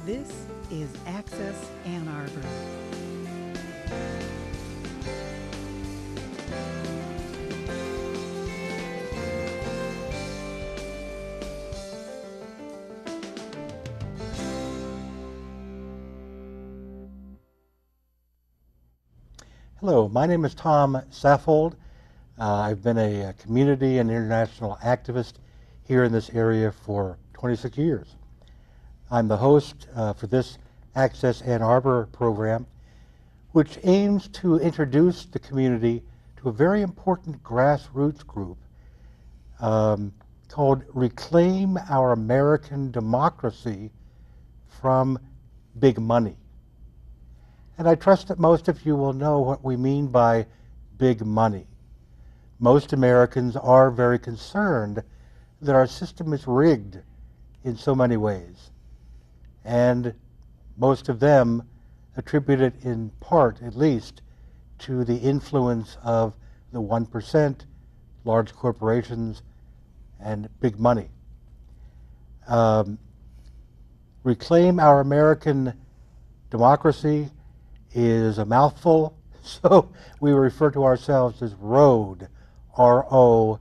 This is Access Ann Arbor. Hello, my name is Tom Saffold. I've been a community and international activist here in this area for 26 years. I'm the host for this Access Ann Arbor program, which aims to introduce the community to a very important grassroots group called Reclaim Our American Democracy from Big Money. And I trust that most of you will know what we mean by big money. Most Americans are very concerned that our system is rigged in so many ways. And most of them attribute it in part, at least, to the influence of the 1%, large corporations, and big money. Reclaim Our American Democracy is a mouthful, so we refer to ourselves as ROAD, R-O-A-D.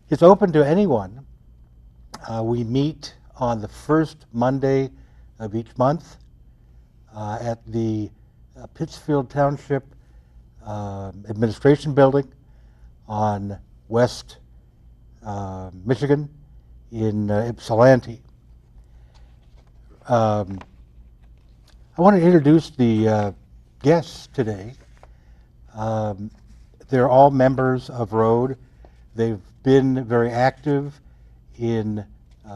It's open to anyone. We meet on the first Monday of each month at the Pittsfield Township Administration Building on West Michigan in Ypsilanti. I want to introduce the guests today. They're all members of ROAD. They've been very active in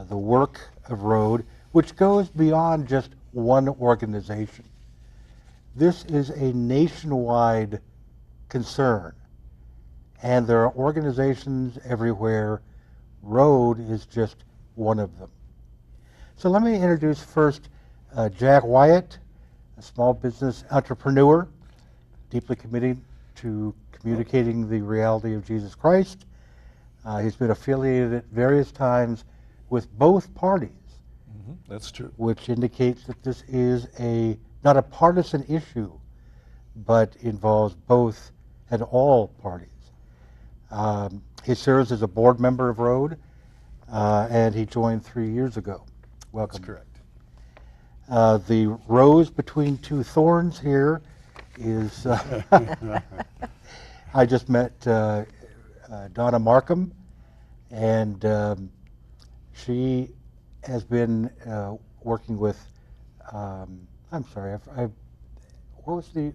the work of ROAD, which goes beyond just one organization. This is a nationwide concern, and there are organizations everywhere. ROAD is just one of them. So let me introduce first Jack Wyatt, a small business entrepreneur, deeply committed to communicating the reality of Jesus Christ. He's been affiliated at various times with both parties. Mm-hmm. That's true. Which indicates that this is not a partisan issue, but involves both and all parties. He serves as a board member of ROAD, and he joined 3 years ago. Welcome. That's correct. The rose between two thorns here is, I just met Donna Markham, and she has been working with, I'm sorry, what was the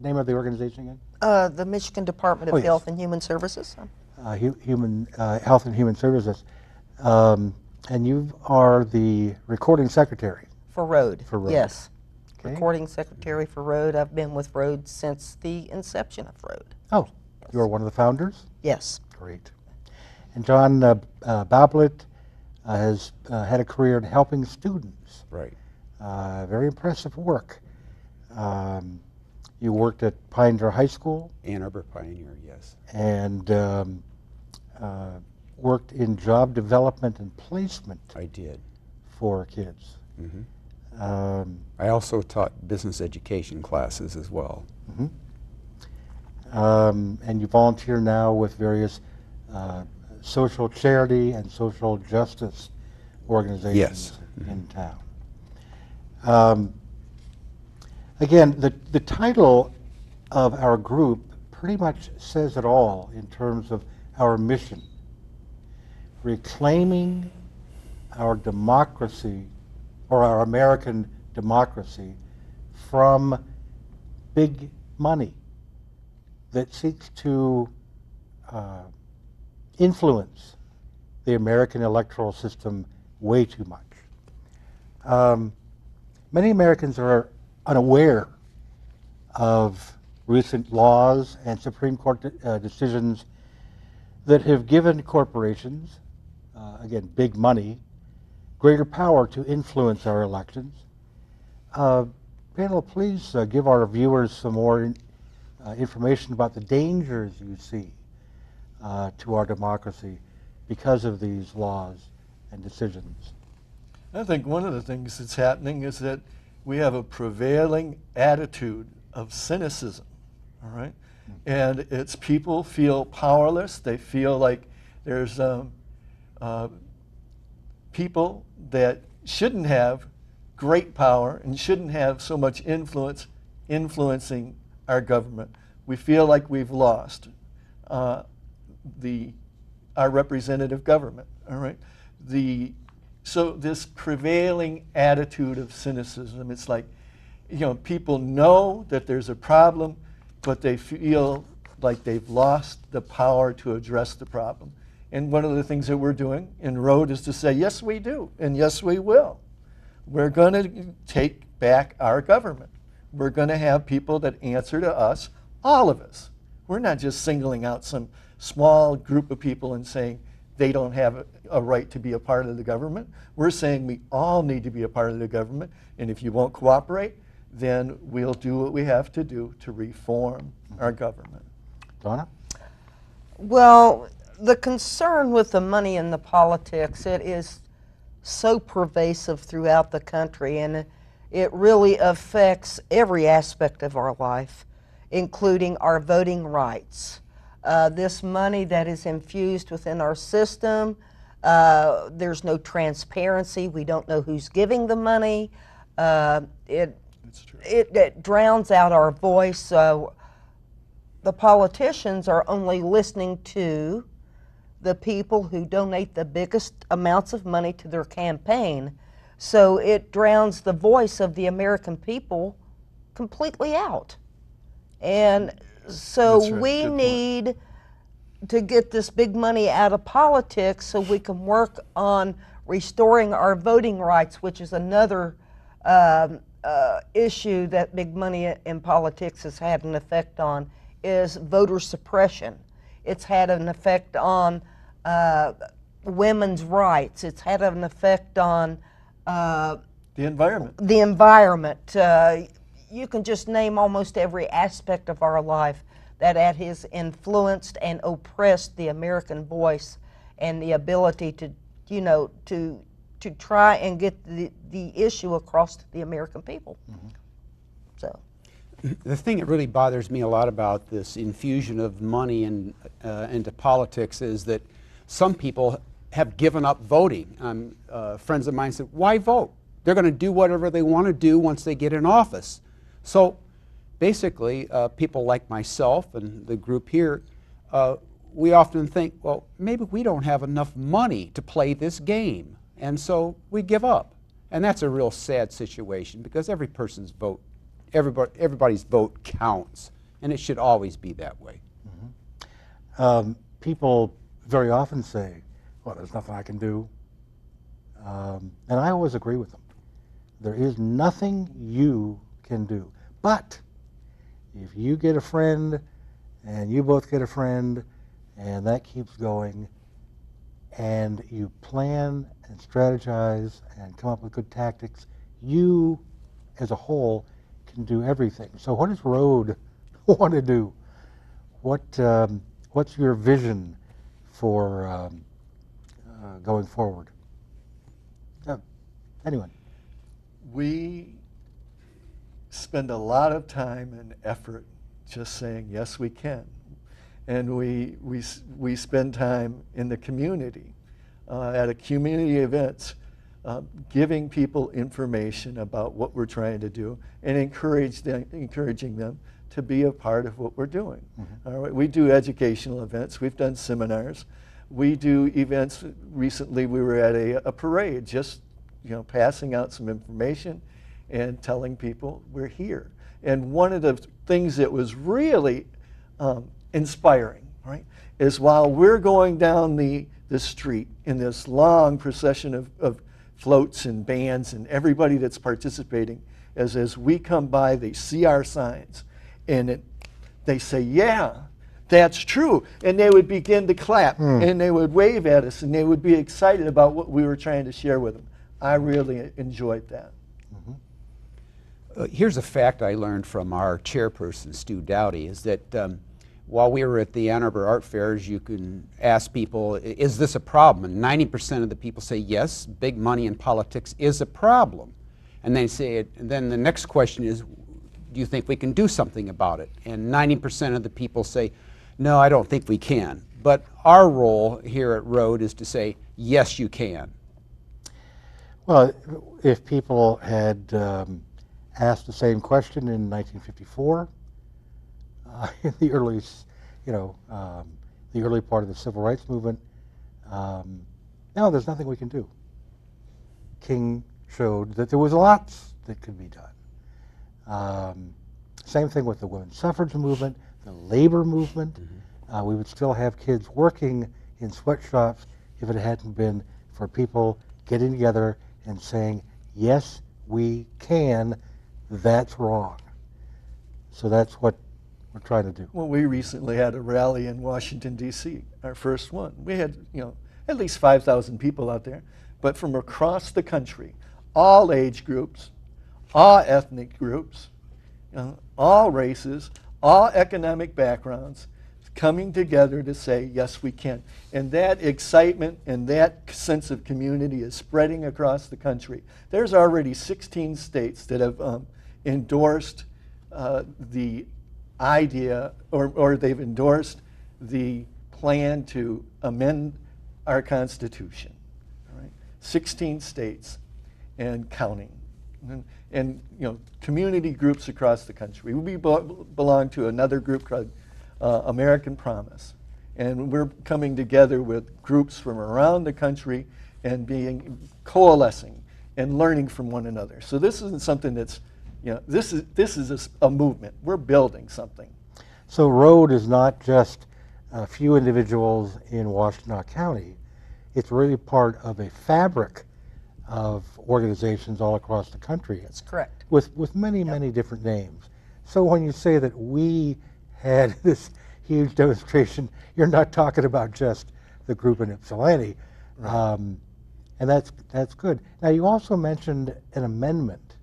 name of the organization again? The Michigan Department of Health and Human Services. Human Health and Human Services. And you are the recording secretary. For ROAD. For ROAD. Yes. Okay. Recording secretary for ROAD. I've been with ROAD since the inception of ROAD. Oh, yes. You are one of the founders? Yes. Great. And John Bablet has had a career in helping students. Right. Very impressive work. You worked at Pioneer High School. Ann Arbor Pioneer, yes. And worked in job development and placement. I did. For kids. Mm-hmm. I also taught business education classes as well. Mm-hmm. And you volunteer now with various social charity and social justice organizations Yes. in town. Again, the title of our group pretty much says it all in terms of our mission. Reclaiming our democracy, or our American democracy, from big money that seeks to influence the American electoral system way too much. Many Americans are unaware of recent laws and Supreme Court decisions that have given corporations, again, big money, greater power to influence our elections. Panel, please give our viewers some more information about the dangers you see to our democracy because of these laws and decisions. I think one of the things that's happening is that we have a prevailing attitude of cynicism, all right? And it's people feel powerless. They feel like there's people that shouldn't have great power and shouldn't have so much influence influencing our government. We feel like we've lost our representative government, all right? So this prevailing attitude of cynicism, it's like, you know, people know that there's a problem, but they feel like they've lost the power to address the problem. And one of the things that we're doing in Road is to say, yes, we do, and yes, we will. We're going to take back our government. We're going to have people that answer to us, all of us. We're not just singling out some small group of people and saying they don't have a right to be a part of the government. We're saying we all need to be a part of the government, and if you won't cooperate, then we'll do what we have to do to reform our government. Donna? Well, the concern with the money and the politics, it is so pervasive throughout the country, and it really affects every aspect of our life, including our voting rights. This money that is infused within our system, there's no transparency. We don't know who's giving the money. It drowns out our voice. So the politicians are only listening to the people who donate the biggest amounts of money to their campaign. So it drowns the voice of the American people completely out. And so That's right. we Good point. need to get this big money out of politics so we can work on restoring our voting rights, which is another issue that big money in politics has had an effect on, is voter suppression. It's had an effect on women's rights. It's had an effect on The environment. the environment. You can just name almost every aspect of our life that has influenced and oppressed the American voice and the ability to, you know, to try and get the issue across to the American people. Mm-hmm. So. The thing that really bothers me a lot about this infusion of money into politics is that some people have given up voting. Friends of mine said, why vote? They're going to do whatever they want to do once they get in office. So basically, people like myself and the group here, we often think, well, maybe we don't have enough money to play this game. And so we give up. And that's a real sad situation because every person's vote, everybody's vote counts. And it should always be that way. Mm-hmm. People very often say, well, there's nothing I can do. And I always agree with them. There is nothing you can do. But if you get a friend and you both get a friend and that keeps going and you plan and strategize and come up with good tactics, you as a whole can do everything. So what does Road want to do? What's your vision for going forward? Anyone? We spend a lot of time and effort just saying, yes, we can. And we spend time in the community, at a community events, giving people information about what we're trying to do and encouraging them to be a part of what we're doing. Mm-hmm. All right? We do educational events. We've done seminars. We do events. Recently, we were at a parade, just passing out some information and telling people we're here. And one of the things that was really inspiring, right, is while we're going down the street in this long procession of floats and bands and everybody that's participating, as we come by, they see our signs and they say, yeah, that's true. And they would begin to clap and they would wave at us and they would be excited about what we were trying to share with them. I really enjoyed that. Here's a fact I learned from our chairperson, Stu Dowdy, is that while we were at the Ann Arbor Art Fairs, you can ask people, is this a problem? And 90% of the people say, yes, big money in politics is a problem. And they say it, and then the next question is, do you think we can do something about it? And 90% of the people say, no, I don't think we can. But our role here at Road is to say, yes, you can. Well, if people had asked the same question in 1954, in the early, the early part of the civil rights movement, no, there's nothing we can do. King showed that there was lots that could be done. Same thing with the women's suffrage movement, the labor movement. Mm-hmm. We would still have kids working in sweatshops if it hadn't been for people getting together and saying, yes, we can, that's wrong. So that's what we're trying to do. Well, we recently had a rally in Washington, D.C., our first one. We had, at least 5,000 people out there, but from across the country, all age groups, all ethnic groups, all races, all economic backgrounds, coming together to say, yes, we can. And that excitement and that sense of community is spreading across the country. There's already 16 states that have endorsed the idea, or they've endorsed the plan to amend our Constitution. All right? 16 states and counting. And community groups across the country. We belong to another group called American Promise, and we're coming together with groups from around the country and coalescing and learning from one another. So this isn't something that's, this is a movement. We're building something. So Road is not just a few individuals in Washtenaw County. It's really part of a fabric of organizations all across the country. That's correct. With many, many different names. So when you say that we had this huge demonstration, you're not talking about just the group in Ypsilanti. Right. And that's good. Now you also mentioned an amendment.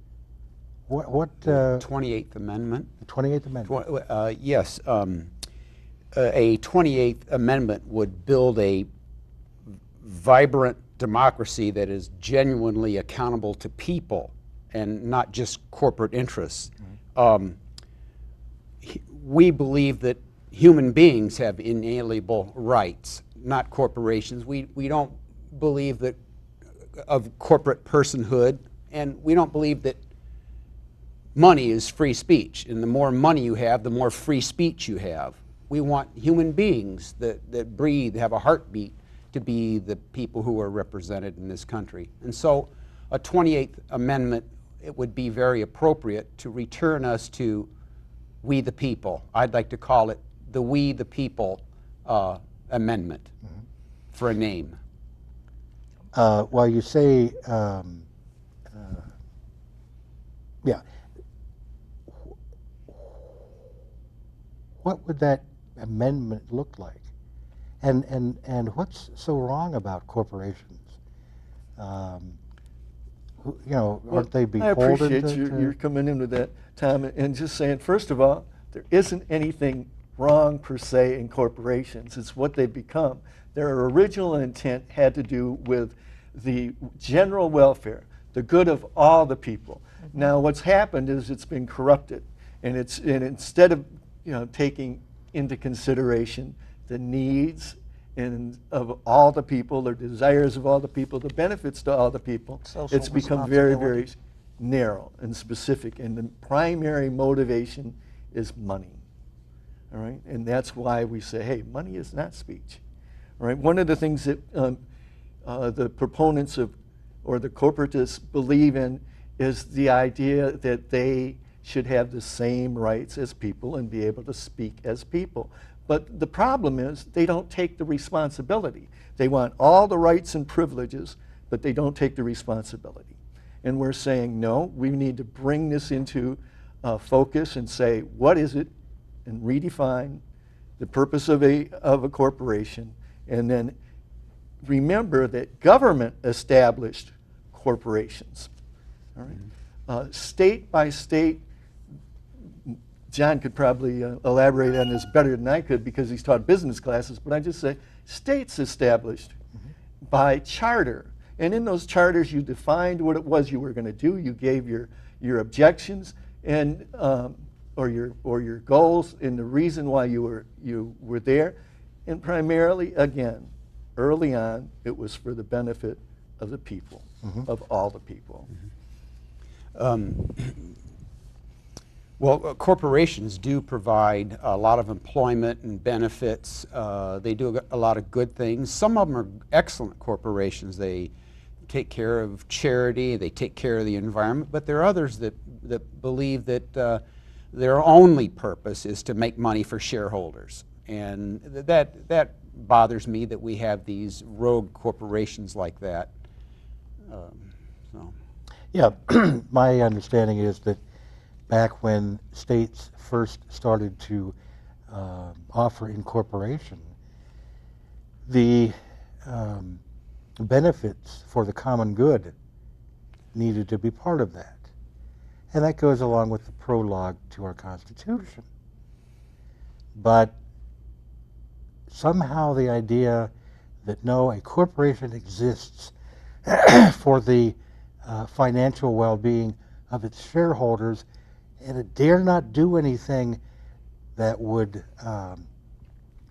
What the 28th Amendment? The 28th Amendment. Yes. A 28th Amendment would build a vibrant democracy that is genuinely accountable to people and not just corporate interests. Mm-hmm. We believe that human beings have inalienable rights, not corporations. We don't believe that of corporate personhood, and we don't believe that money is free speech. And the more money you have, the more free speech you have. We want human beings that breathe, have a heartbeat, to be the people who are represented in this country. And so a 28th Amendment, it would be very appropriate to return us to we the people. I'd like to call it the We the People Amendment. Mm-hmm. For a name. Well, you say, yeah. What would that amendment look like? And what's so wrong about corporations? Aren't they beholden? I appreciate you're coming into that, Tom, and just saying, first of all, there isn't anything wrong per se in corporations. It's what they've become. Their original intent had to do with the general welfare, the good of all the people. Mm-hmm. Now, what's happened is it's been corrupted, and instead of taking into consideration the needs of all the people, the desires of all the people, the benefits to all the people, it's become very, very narrow and specific, and the primary motivation is money. All right, and that's why we say, hey, money is not speech. All right, one of the things that the proponents of, or the corporatists believe in, is the idea that they should have the same rights as people and be able to speak as people. But the problem is they don't take the responsibility. They want all the rights and privileges, but they don't take the responsibility. And we're saying, no, we need to bring this into focus and say, what is it, and redefine the purpose of a corporation, and then remember that government established corporations. All right? State by state, John could probably elaborate on this better than I could because he's taught business classes, but I just say states established by charter. And in those charters, you defined what it was you were going to do. You gave your objections and or your goals and the reason why you were there. And primarily, again, early on, it was for the benefit of the people, of all the people. Well, corporations do provide a lot of employment and benefits. They do a lot of good things. Some of them are excellent corporations. They take care of charity, they take care of the environment, but there are others that believe that their only purpose is to make money for shareholders. And that bothers me that we have these rogue corporations like that. Yeah, my understanding is that back when states first started to offer incorporation, the benefits for the common good needed to be part of that. And that goes along with the prologue to our Constitution. But somehow the idea that no, a corporation exists for the financial well-being of its shareholders, and it dare not do anything that would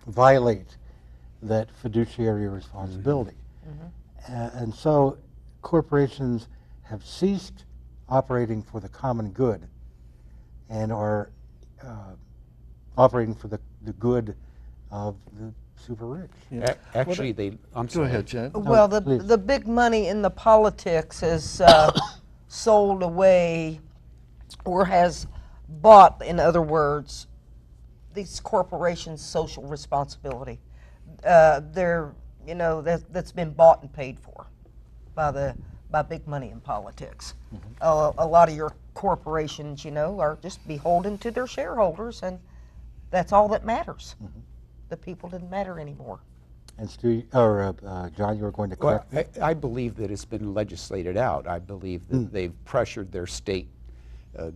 violate that fiduciary responsibility. And so corporations have ceased operating for the common good and are operating for the good of the super rich. Yeah. Actually, I'm Go sorry. ahead, Jen. Well, please. the big money in the politics is sold away or has bought, in other words, these corporations' social responsibility. They're, you know, that's been bought and paid for by big money in politics. A lot of your corporations, you know, are just beholden to their shareholders, and that's all that matters. The people didn't matter anymore. And Stu, or John, you were going to Well, correct me? I believe that it's been legislated out. I believe that they've pressured their state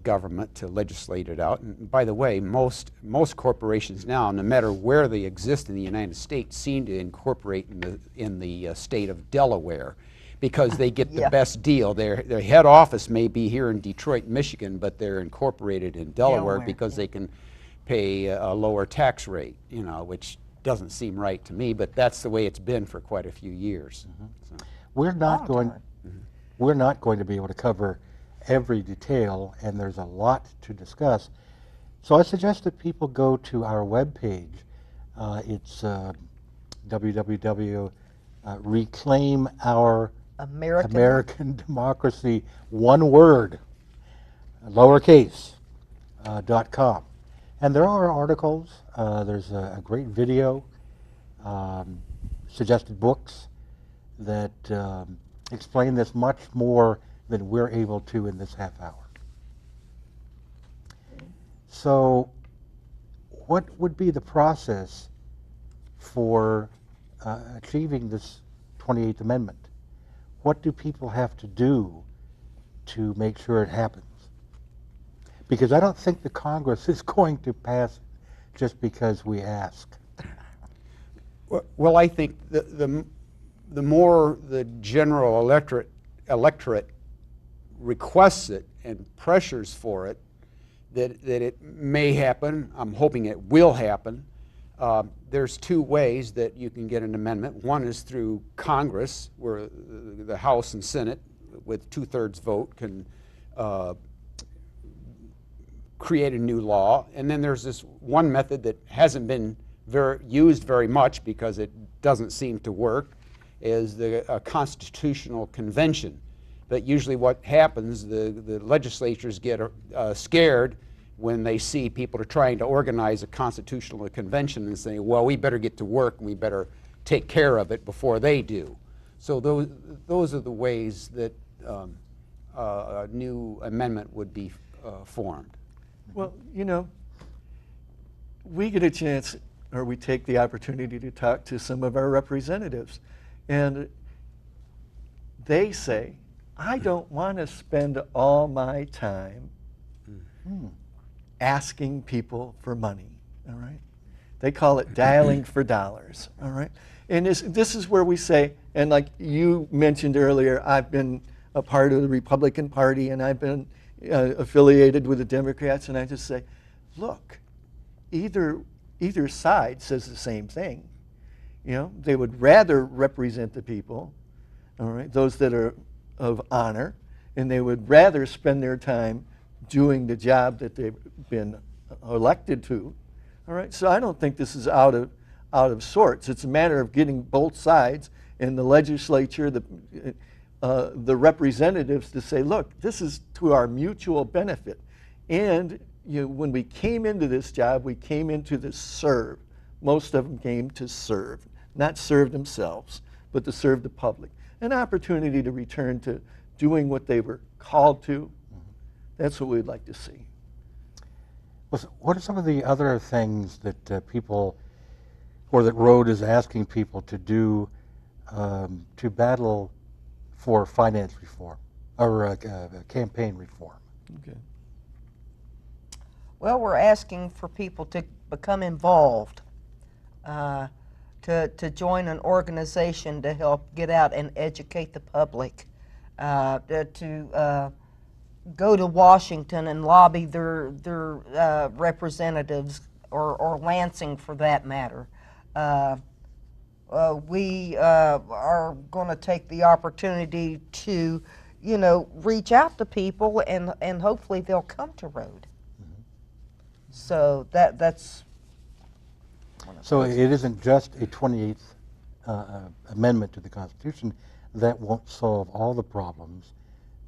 government to legislate it out. And by the way, most corporations now, no matter where they exist in the United States, seem to incorporate in the state of Delaware because they get the Yeah. best deal. Their head office may be here in Detroit, Michigan, but they're incorporated in Delaware because they can pay a lower tax rate, you know, which doesn't seem right to me, but that's the way it's been for quite a few years. So. We're not going. time. We're not going to be able to cover every detail, and there's a lot to discuss. So I suggest that people go to our webpage. It's Reclaim Our American Democracy, one word, lowercase, .com. And there are articles, there's a great video, suggested books that explain this much more than we're able to in this half hour. So what would be the process for achieving this 28th Amendment? What do people have to do to make sure it happens? Because I don't think the Congress is going to pass it just because we ask. Well, I think the more the general electorate requests it and pressures for it, that it may happen. I'm hoping it will happen. There's two ways that you can get an amendment. One is through Congress, where the House and Senate, with 2/3 vote, can create a new law. And then there's this one method that hasn't been used very much because it doesn't seem to work, is the constitutional convention. But usually what happens, the legislatures get scared when they see people are trying to organize a constitutional convention and say, well, we better get to work and we better take care of it before they do. So those are the ways that a new amendment would be formed. Well, you know, we get a chance, or we take the opportunity to talk to some of our representatives, and they say, I don't want to spend all my time asking people for money, all right? They call it dialing for dollars, all right? And this is where we say, and like you mentioned earlier, I've been a part of the Republican Party and I've been affiliated with the Democrats, and I just say, look, either side says the same thing. You know, they would rather represent the people, all right, those that are of honor, and they would rather spend their time doing the job that they've been elected to. All right, so I don't think this is out of sorts. It's a matter of getting both sides in the legislature, the representatives to say, look, this is to our mutual benefit. And when we came into this job, we came into to serve. Most of them came to serve, not serve themselves, but to serve the public. An opportunity to return to doing what they were called to. That's what we'd like to see. What are some of the other things that people, or that Road is asking people to do to battle for finance reform or campaign reform? Okay. Well, we're asking for people to become involved, to join an organization to help get out and educate the public, to go to Washington and lobby their representatives, or Lansing for that matter. We are going to take the opportunity to, reach out to people, and hopefully they'll come to Road. So that's. So it isn't just a 28th amendment to the Constitution that won't solve all the problems,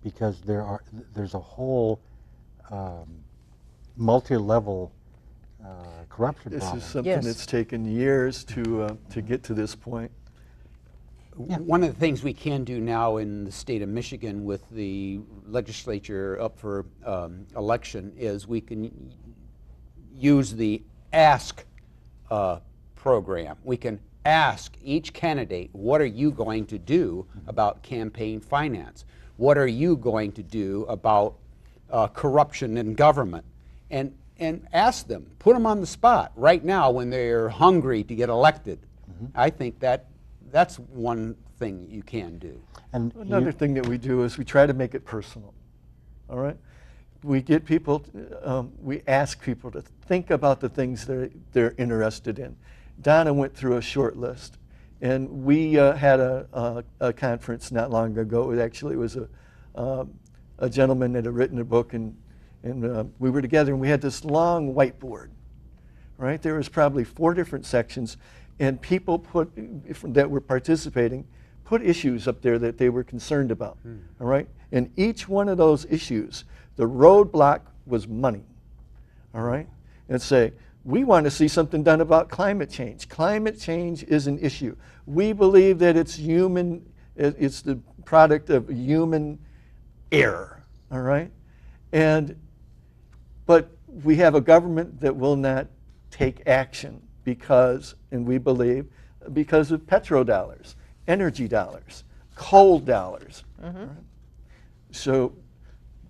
because there's a whole multi-level corruption This problem. is something Yes. that's taken years to get to this point. One of the things we can do now in the state of Michigan with the legislature up for election is we can use the ASK program. We can ask each candidate, what are you going to do about campaign finance? What are you going to do about corruption in government? And ask them, put them on the spot right now when they're hungry to get elected. I think that's one thing you can do. And Another thing that we do is we try to make it personal. All right? We get people, we ask people to think about the things that they're interested in. Donna went through a short list, and we had a conference not long ago. It was a gentleman that had written a book, and we were together, and we had this long whiteboard. Right? There was probably 4 different sections, and people that were participating put issues up there that they were concerned about. All right? And each one of those issues, the roadblock was money. All right? And say, we want to see something done about climate change. Climate change is an issue. We believe that it's the product of human error. All right? But we have a government that will not take action because we believe, because of petrodollars, energy dollars, coal dollars. Right? So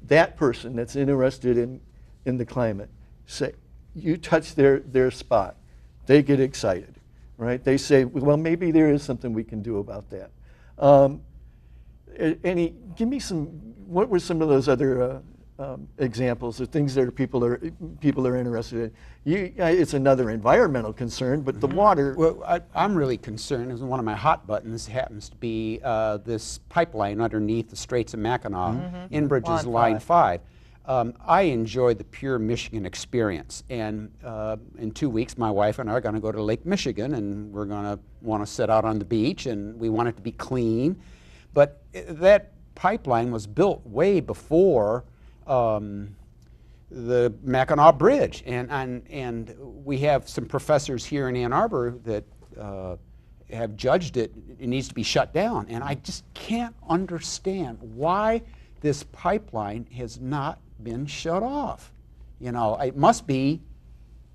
that person that's interested in the climate, say, you touch their spot, they get excited, right? They say, well, maybe there is something we can do about that. Give me what were some of those other examples of things that people are interested in? It's another environmental concern, but the water. Well, I'm really concerned, as one of my hot buttons happens to be this pipeline underneath the Straits of Mackinac, Enbridge's Line 5. I enjoy the pure Michigan experience, and in 2 weeks my wife and I are going to go to Lake Michigan, and we're going to want to sit out on the beach, and we want it to be clean. But that pipeline was built way before the Mackinac Bridge, and we have some professors here in Ann Arbor that have judged it needs to be shut down, and I just can't understand why this pipeline has not been shut off. It must be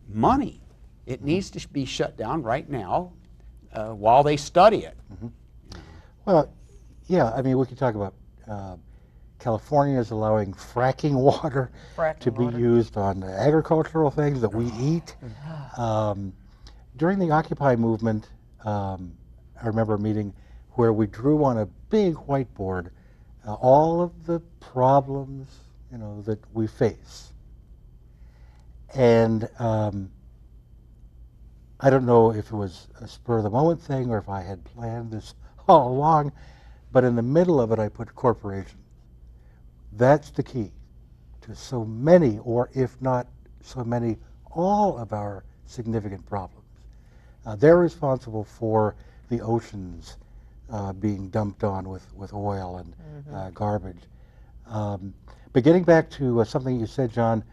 money. It needs to be shut down right now while they study it. Well, yeah, I mean, we could talk about California is allowing fracking water to Fracking be water. used on agricultural things that we eat. During the Occupy movement, I remember a meeting where we drew on a big whiteboard all of the problems, you know, that we face. And I don't know if it was a spur of the moment thing or if I had planned this all along, but in the middle of it I put corporations. That's the key to so many, or if not so many, all of our significant problems. They're responsible for the oceans being dumped on with oil and garbage. But getting back to something you said, John,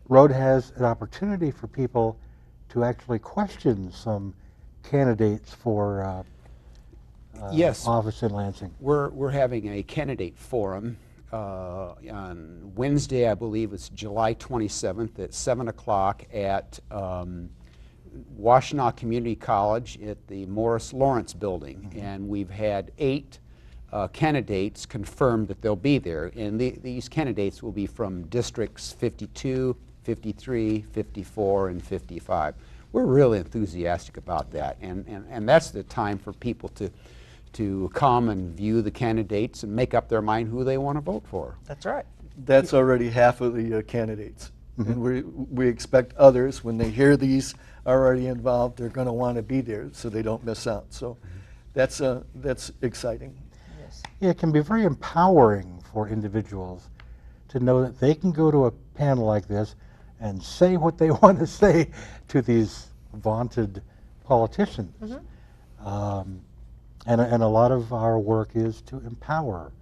Road has an opportunity for people to actually question some candidates for Yes. office in Lansing. We're having a candidate forum on Wednesday, I believe it's July 27th at 7 o'clock at Washtenaw Community College at the Morris Lawrence Building. And we've had 8 candidates confirmed that they'll be there. And these candidates will be from districts 52, 53, 54, and 55. We're really enthusiastic about that. And that's the time for people to come and view the candidates and make up their mind who they want to vote for. That's right. That's already half of the candidates. And we expect others, when they hear these are already involved, they're going to want to be there so they don't miss out. So that's exciting. Yes. Yeah, it can be very empowering for individuals to know that they can go to a panel like this and say what they want to say to these vaunted politicians. And a lot of our work is to empower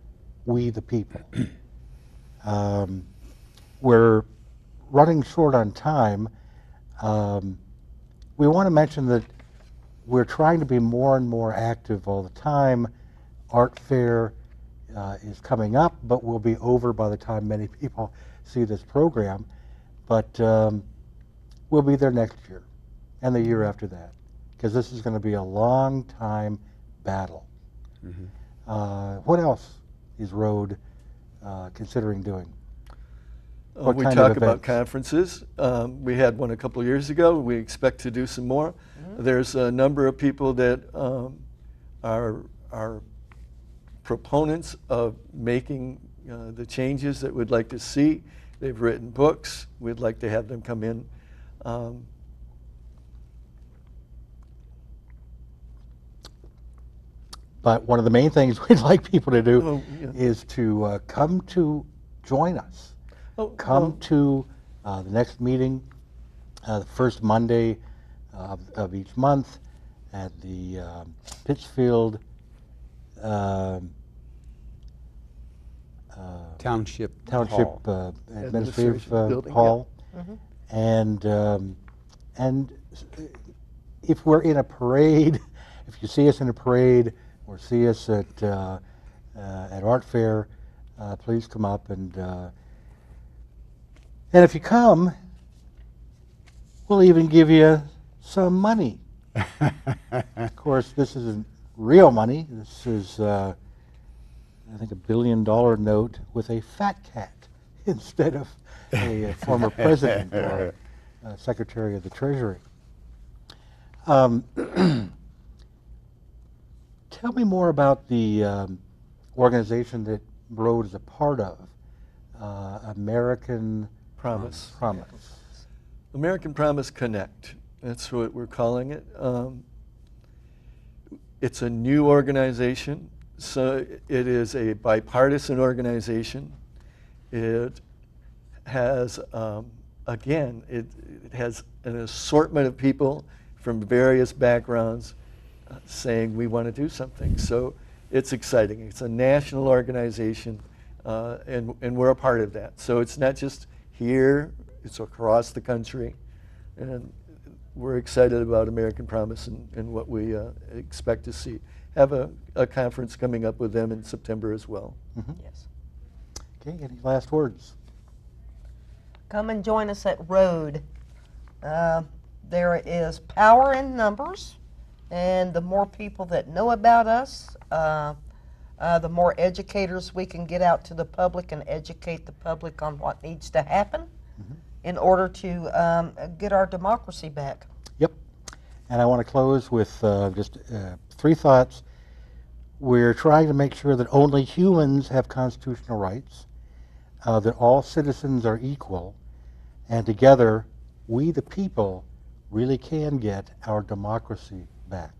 we the people. We're running short on time. We want to mention that we're trying to be more and more active all the time. Art Fair is coming up, but will be over by the time many people see this program. But we'll be there next year and the year after that, because this is going to be a long time battle. What else is Road considering doing? What We kind of talk about events? conferences. We had one a couple years ago. We expect to do some more. There's a number of people that are proponents of making the changes that we'd like to see. They've written books. We'd like to have them come in. But one of the main things we'd like people to do Oh, yeah. is to come to join us. Oh, Come well, to the next meeting, the first Monday of each month at the Pittsfield Township Township Hall. Administrative Administration building, Hall. And if we're in a parade, if you see us in a parade or see us at Art Fair, please come up and if you come, we'll even give you some money. Of course, this isn't real money. This is, I think, $1 billion note with a fat cat instead of a former president or Secretary of the Treasury. Tell me more about the organization that Road is a part of, American Promise. Promise. American Promise Connect. That's what we're calling it. It's a new organization, so it is a bipartisan organization. It has, again, it has an assortment of people from various backgrounds saying we want to do something. So it's exciting. It's a national organization, and we're a part of that. So it's not just here, it's across the country. And we're excited about American Promise and what we expect to see. Have a conference coming up with them in September as well. Yes. Okay, any last words? Come and join us at Road. There is power in numbers, and the more people that know about us, the more educators we can get out to the public and educate the public on what needs to happen in order to get our democracy back. Yep. And I want to close with just 3 thoughts. We're trying to make sure that only humans have constitutional rights, that all citizens are equal, and together, we the people really can get our democracy back.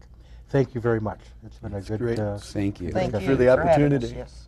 Thank you very much. It's been a good great. Thank you. Thank for you the for having us, opportunity. yes.